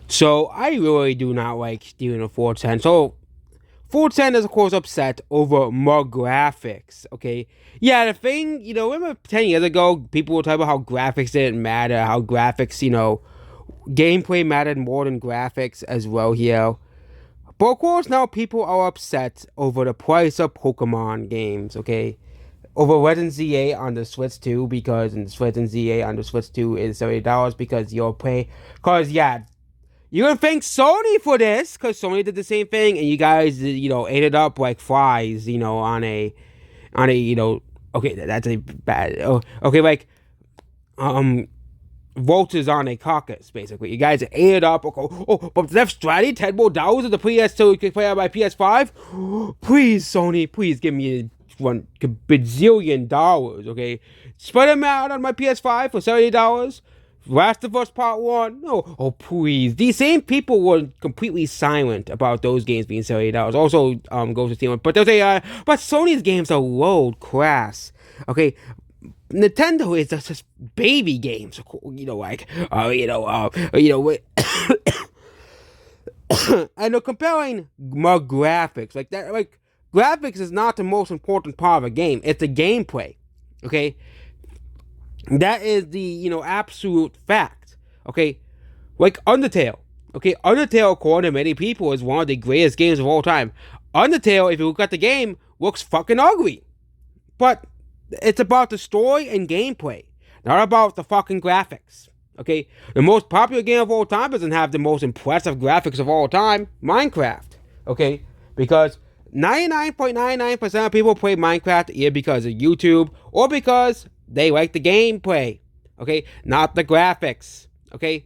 So I really do not like dealing with 410. So 410 is of course upset over more graphics. Okay, yeah, the thing, remember 10 years ago, people were talking about how graphics didn't matter, how graphics, gameplay mattered more than graphics as well here. But of course now people are upset over the price of Pokemon games. Okay, over Legend ZA on the Switch 2 because Legend ZA on the Switch 2 is $30 because you'll pay. Cause yeah, you're gonna thank Sony for this, because Sony did the same thing, and you guys, ate it up like flies, okay, that's a bad, oh, okay, like, um, vultures on a carcass, basically. You guys ate it up. Okay, oh, but Death Stranding, $10 more of the PS2 you can play on my PS5? Please, Sony, please give me $1 bazillion, okay? Spread them out on my PS5 for $70. Last of Us Part 1? No. Oh, please. These same people were completely silent about those games being $70. Also, Ghost of Tsushima. But they'll say, but Sony's games are low class. Okay, Nintendo is just baby games, like, and they're comparing more graphics, like that, like, graphics is not the most important part of a game, it's the gameplay, okay? That is the, absolute fact, okay? Like Undertale, okay? Undertale, according to many people, is one of the greatest games of all time. Undertale, if you look at the game, looks fucking ugly. But it's about the story and gameplay, not about the fucking graphics. Okay, the most popular game of all time doesn't have the most impressive graphics of all time, Minecraft. Okay, because 99.99% of people play Minecraft either because of YouTube or because they like the gameplay. Okay, not the graphics. Okay,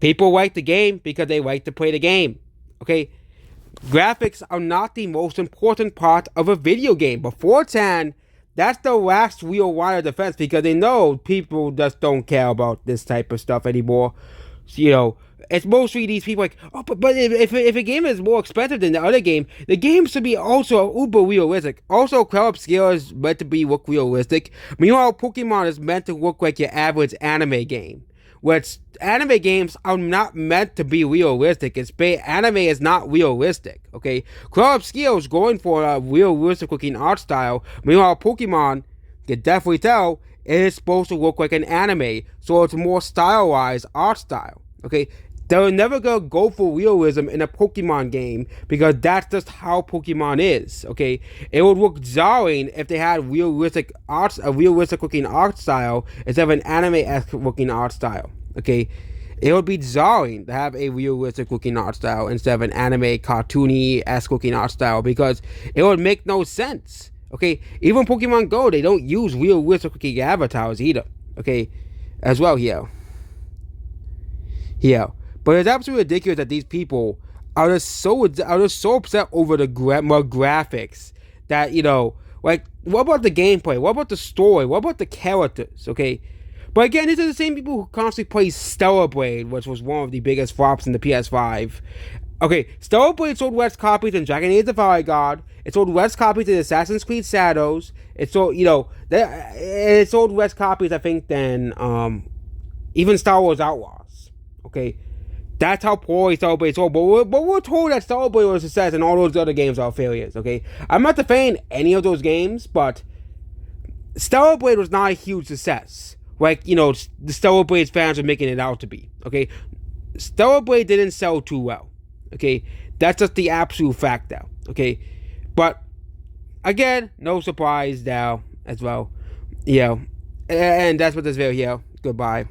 people like the game because they like to play the game. Okay, graphics are not the most important part of a video game. But 4chan, that's the last real line of defense because they know people just don't care about this type of stuff anymore. So, it's mostly these people like, oh, but if a game is more expensive than the other game, the game should be also uber realistic. Also, co-op skill is meant to look realistic. Meanwhile, Pokemon is meant to look like your average anime game. Which anime games are not meant to be realistic. Anime is not realistic, okay? Club Skills going for a realistic looking art style. Meanwhile, Pokemon, you can definitely tell, it is supposed to look like an anime, so it's more stylized art style, okay? They're never gonna go for realism in a Pokemon game because that's just how Pokemon is, okay? It would look jarring if they had a realistic looking art style instead of an anime-esque looking art style, okay? It would be jarring to have a realistic looking art style instead of an anime cartoony-esque looking art style because it would make no sense, okay? Even Pokemon Go, they don't use realistic looking avatars either, okay? As well here. Here. But it's absolutely ridiculous that these people are just so upset over the more graphics that, like, what about the gameplay? What about the story? What about the characters? Okay, but again, these are the same people who constantly play Stellar Blade, which was one of the biggest flops in the PS5. Okay, Stellar Blade sold less copies than Dragon Age: The Fire God. It sold less copies than Assassin's Creed Shadows. It sold, it sold less copies, I think, than even Star Wars Outlaws. Okay. That's how poorly Stellar Blade sold. But we're told that Stellar Blade was a success and all those other games are failures, okay? I'm not defending any of those games, but Stellar Blade was not a huge success. Like, the Stellar Blade fans are making it out to be, okay? Stellar Blade didn't sell too well, okay? That's just the absolute fact, though, okay? But, again, no surprise, now, as well. And that's what this video here. Goodbye.